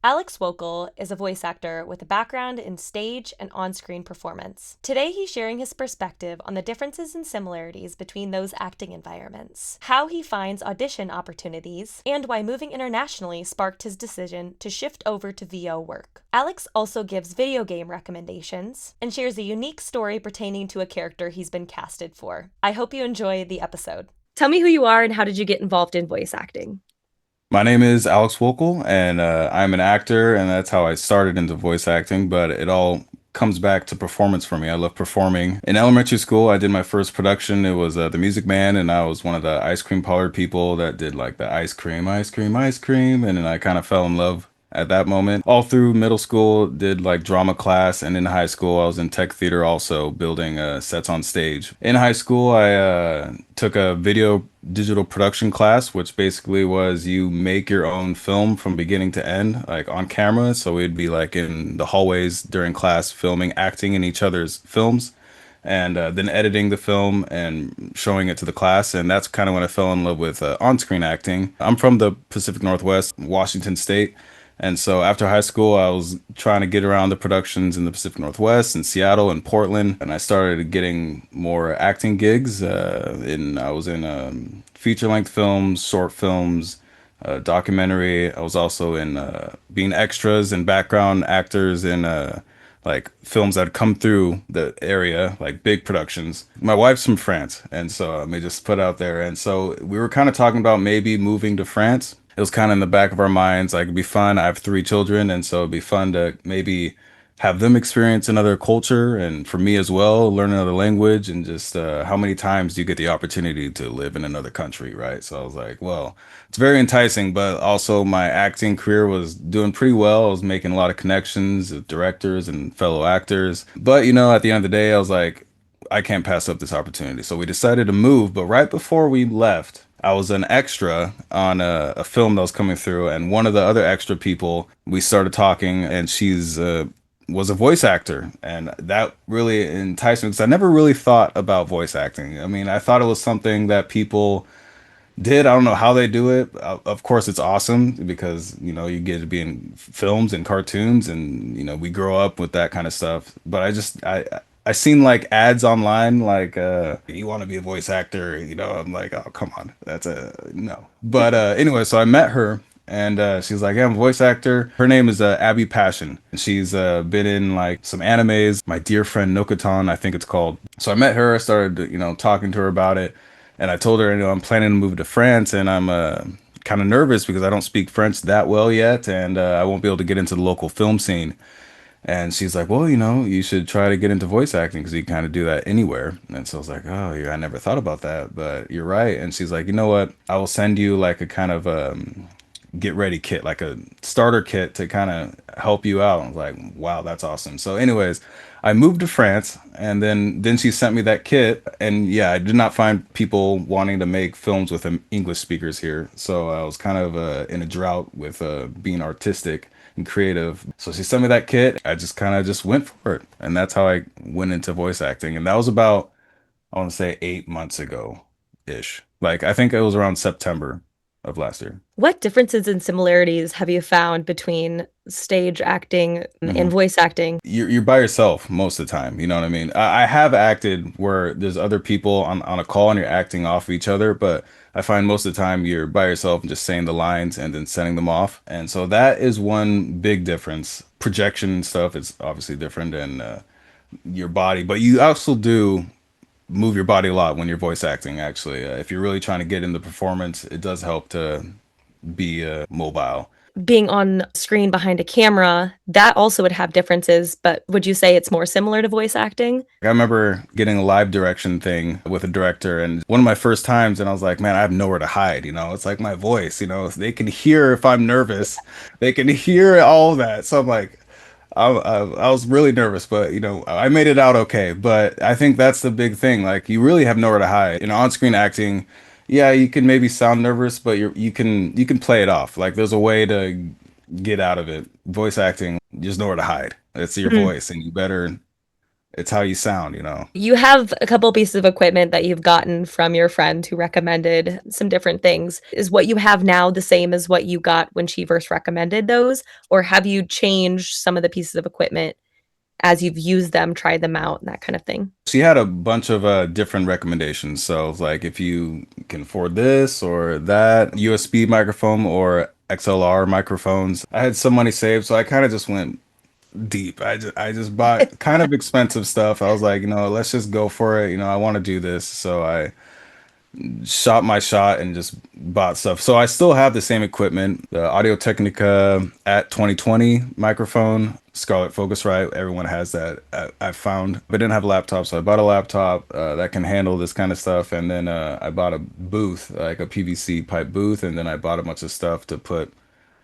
Alekz Wokal is a voice actor with a background in stage and on screen performance. Today, he's sharing his perspective on the differences and similarities between those acting environments, how he finds audition opportunities, and why moving internationally sparked his decision to shift over to VO work. Alekz also gives video game recommendations and shares a unique story pertaining to a character he's been casted for. I hope you enjoy the episode. Tell me who you are and how did you get involved in voice acting? My name is Alekz Wokal, and I'm an actor, and that's how I started into voice acting. But it all comes back to performance for me. I love performing. In elementary school, I did my first production. It was The Music Man, and I was one of the ice cream parlor people that did like the ice cream, ice cream, ice cream, and then I kind of fell in love at that moment. All through middle school, did like drama class, and in high school, I was in tech theater also, building sets on stage. In high school, I took a video digital production class, which basically was you make your own film from beginning to end, like on camera. So we'd be like in the hallways during class, filming, acting in each other's films and then editing the film and showing it to the class. And that's kind of when I fell in love with on-screen acting. I'm from the Pacific Northwest, Washington State. And so after high school, I was trying to get around the productions in the Pacific Northwest and Seattle and Portland. And I started getting more acting gigs. I was in feature-length films, short films, documentary. I was also in being extras and background actors in like films that come through the area, like big productions. My wife's from France, and so let me just put out there. And so we were kind of talking about maybe moving to France. It was kind of in the back of our minds, like it'd be fun. I have three children, and so it'd be fun to maybe have them experience another culture, and for me as well, learn another language, and just how many times do you get the opportunity to live in another country, right? So I was like, well, it's very enticing, but also my acting career was doing pretty well. I was making a lot of connections with directors and fellow actors. But, at the end of the day, I was like, I can't pass up this opportunity. So we decided to move. But right before we left, I was an extra on a film that was coming through. And one of the other extra people, we started talking, and she's was a voice actor. And that really enticed me because I never really thought about voice acting. I mean, I thought it was something that people did. I don't know how they do it. Of course, it's awesome because, you get to be in films and cartoons and, we grow up with that kind of stuff. But I seen like ads online, like, you want to be a voice actor, I'm like, oh, come on. That's a no. But anyway, so I met her and she's like, yeah, I'm a voice actor. Her name is Abby Passion. And she's been in like some animes, My Dear Friend Nokotan, I think it's called. So I met her, I started, talking to her about it. And I told her, I'm planning to move to France, and I'm kind of nervous because I don't speak French that well yet, and I won't be able to get into the local film scene. And she's like, well, you should try to get into voice acting because you can kind of do that anywhere. And so I was like, oh, yeah, I never thought about that, but you're right. And she's like, you know what? I will send you like a kind of get ready kit, like a starter kit to kind of help you out. I was like, wow, that's awesome. So, anyways, I moved to France, and then she sent me that kit, and yeah, I did not find people wanting to make films with English speakers here. So I was kind of in a drought with being artistic and creative. So she sent me that kit. I just kind of just went for it, and that's how I went into voice acting. And that was about, I want to say, 8 months ago ish. Like I think it was around September of last year. What differences and similarities have you found between stage acting and Mhm. voice acting? You're by yourself most of the time. You know what I mean? I have acted where there's other people on a call and you're acting off each other, but I find most of the time you're by yourself and just saying the lines and then sending them off. And so that is one big difference. Projection stuff is obviously different and your body, but you also do move your body a lot when you're voice acting, actually. If you're really trying to get in the performance, it does help to be mobile. Being on screen behind a camera, that also would have differences, but would you say it's more similar to voice acting? I remember getting a live direction thing with a director, and one of my first times, and I was like, man, I have nowhere to hide, It's like my voice, They can hear if I'm nervous. They can hear all of that. So I'm like, I was really nervous, but I made it out okay. But I think that's the big thing. Like, you really have nowhere to hide. On-screen acting, yeah, you can maybe sound nervous, but you can play it off. Like, there's a way to get out of it. Voice acting, there's nowhere to hide. It's your Mhm. voice, and you better. It's how you sound, you know. You have a couple pieces of equipment that you've gotten from your friend who recommended some different things. Is what you have now the same as what you got when she first recommended those? Or have you changed some of the pieces of equipment as you've used them, tried them out, and that kind of thing? She had a bunch of different recommendations. So it's like if you can afford this or that USB microphone or XLR microphones. I had some money saved, so I kind of just went deep. I just bought kind of expensive stuff. I was like, let's just go for it. I want to do this. So I shot my shot and just bought stuff. So I still have the same equipment, the Audio Technica at 2020 microphone, Scarlett Focusrite. Everyone has that. I found, but didn't have a laptop, so I bought a laptop that can handle this kind of stuff. And then I bought a booth, like a PVC pipe booth, and then I bought a bunch of stuff to put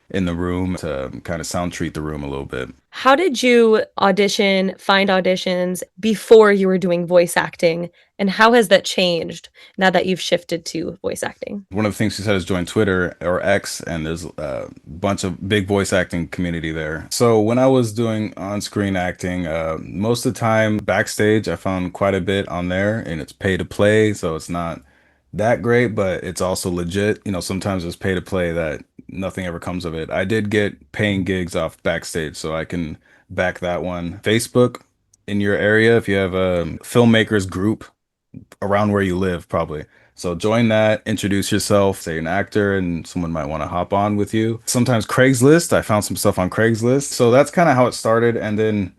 in the room to kind of sound treat the room a little bit. How did you audition, find auditions before you were doing voice acting? And how has that changed now that you've shifted to voice acting? One of the things she said is join Twitter or X, and there's a bunch of big voice acting community there. So when I was doing on-screen acting, most of the time backstage, I found quite a bit on there, and it's pay to play, so it's not that great, but it's also legit. Sometimes it's pay to play that nothing ever comes of it. I did get paying gigs off backstage, so I can back that one. Facebook in your area, if you have a filmmakers group around where you live, probably. So join that, introduce yourself, say you're an actor, and someone might want to hop on with you. Sometimes Craigslist, I found some stuff on Craigslist. So that's kind of how it started. And then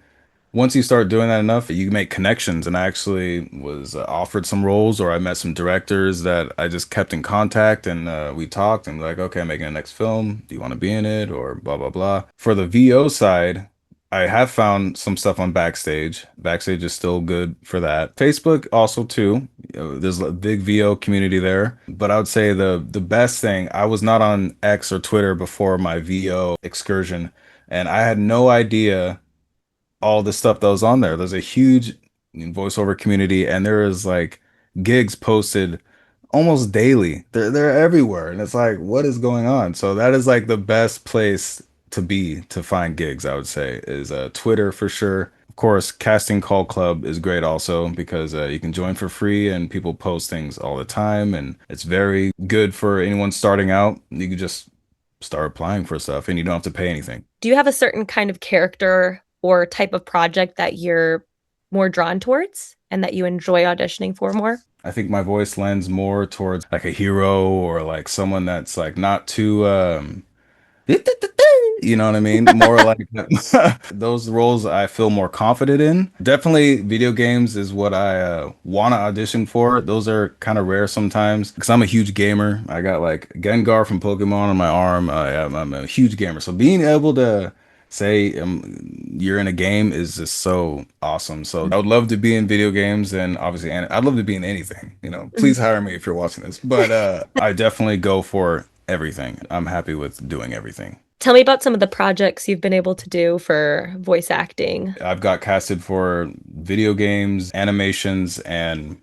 once you start doing that enough, you make connections. And I actually was offered some roles, or I met some directors that I just kept in contact, and we talked and like, okay, I'm making a next film. Do you want to be in it? Or blah, blah, blah. For the VO side, I have found some stuff on Backstage. Backstage is still good for that. Facebook also too. There's a big VO community there. But I would say the best thing, I was not on X or Twitter before my VO excursion, and I had no idea all the stuff that was on there. There's a huge voiceover community, and there is like gigs posted almost daily. They're everywhere, and it's like, what is going on? So that is like the best place to be to find gigs. I would say is Twitter for sure. Of course, Casting Call Club is great also because you can join for free and people post things all the time, and it's very good for anyone starting out. You can just start applying for stuff, and you don't have to pay anything. Do you have a certain kind of character or type of project that you're more drawn towards and that you enjoy auditioning for more? I think my voice lends more towards like a hero or like someone that's like not too you know what I mean? More like those roles I feel more confident in. Definitely video games is what I want to audition for. Those are kind of rare sometimes because I'm a huge gamer. I got like Gengar from Pokemon on my arm. I'm a huge gamer. So being able to say you're in a game is just so awesome. So I would love to be in video games and obviously and I'd love to be in anything. Please hire me if you're watching this. But I definitely go for everything. I'm happy with doing everything. Tell me about some of the projects you've been able to do for voice acting. I've got casted for video games, animations, and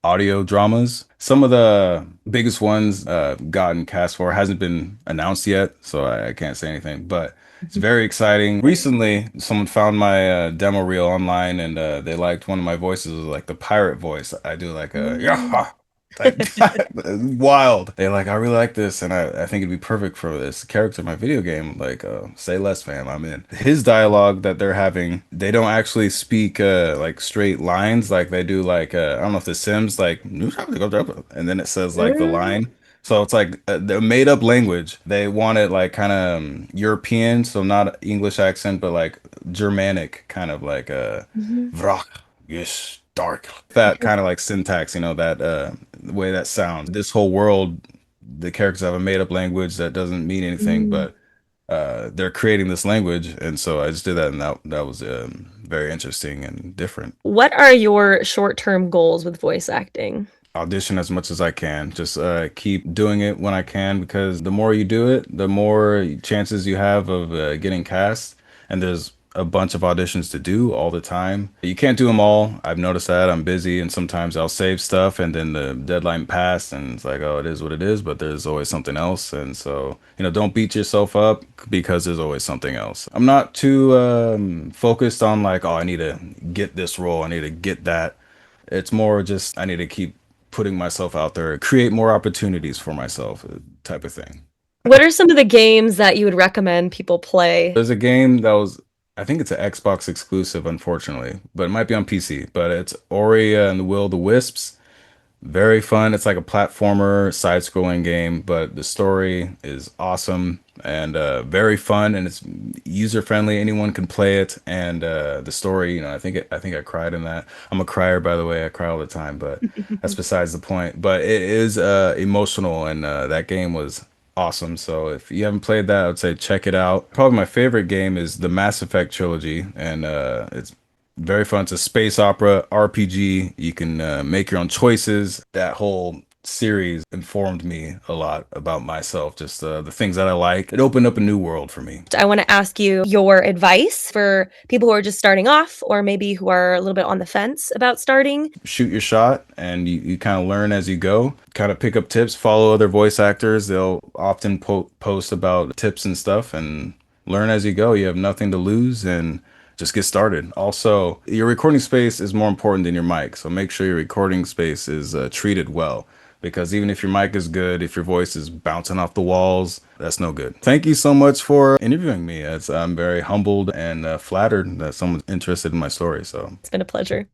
audio dramas. Some of the biggest ones gotten cast for hasn't been announced yet, so I can't say anything, but it's very exciting. Recently, someone found my demo reel online and they liked one of my voices, like the pirate voice. I do like a yeah. Like, wild. They like, I really like this, and I think it'd be perfect for this character in my video game. Like, say less, fam, I'm in. His dialogue that they're having, they don't actually speak like straight lines like they do like I don't know if the Sims like, and then it says like the line. So it's like the made up language. They want it like kind of European, so not English accent, but like Germanic kind of like Mhm. Vrach, yes, dark. That kind of like syntax, that the way that sounds. This whole world, the characters have a made up language that doesn't mean anything, Mm. but they're creating this language, and so I just did that, and that was very interesting and different. What are your short-term goals with voice acting? Audition as much as I can. Just keep doing it when I can because the more you do it, the more chances you have of getting cast. And there's a bunch of auditions to do all the time. You can't do them all. I've noticed that. I'm busy and sometimes I'll save stuff and then the deadline passed and it's like, oh, it is what it is, but there's always something else. And so, don't beat yourself up because there's always something else. I'm not too focused on like, oh, I need to get this role, I need to get that. It's more just I need to keep putting myself out there, create more opportunities for myself, type of thing. What are some of the games that you would recommend people play? There's a game that was, I think it's an Xbox exclusive, unfortunately, but it might be on PC. But it's Ori and the Will of the Wisps. Very fun. It's like a platformer, side-scrolling game, but the story is awesome and very fun, and it's user-friendly. Anyone can play it, and the story, I think I cried in that. I'm a crier, by the way. I cry all the time, but that's besides the point. But it is emotional, and that game was awesome. So if you haven't played that, I would say check it out. Probably my favorite game is the Mass Effect trilogy, and it's very fun. It's a space opera RPG. You can make your own choices. That whole series informed me a lot about myself, just the things that I like. It opened up a new world for me. I want to ask you your advice for people who are just starting off or maybe who are a little bit on the fence about starting. Shoot your shot and you kind of learn as you go. Kind of pick up tips, follow other voice actors. They'll often post about tips and stuff and learn as you go. You have nothing to lose and just get started. Also, your recording space is more important than your mic. So make sure your recording space is treated well. Because even if your mic is good, if your voice is bouncing off the walls, that's no good. Thank you so much for interviewing me. I'm very humbled and flattered that someone's interested in my story. So It's been a pleasure.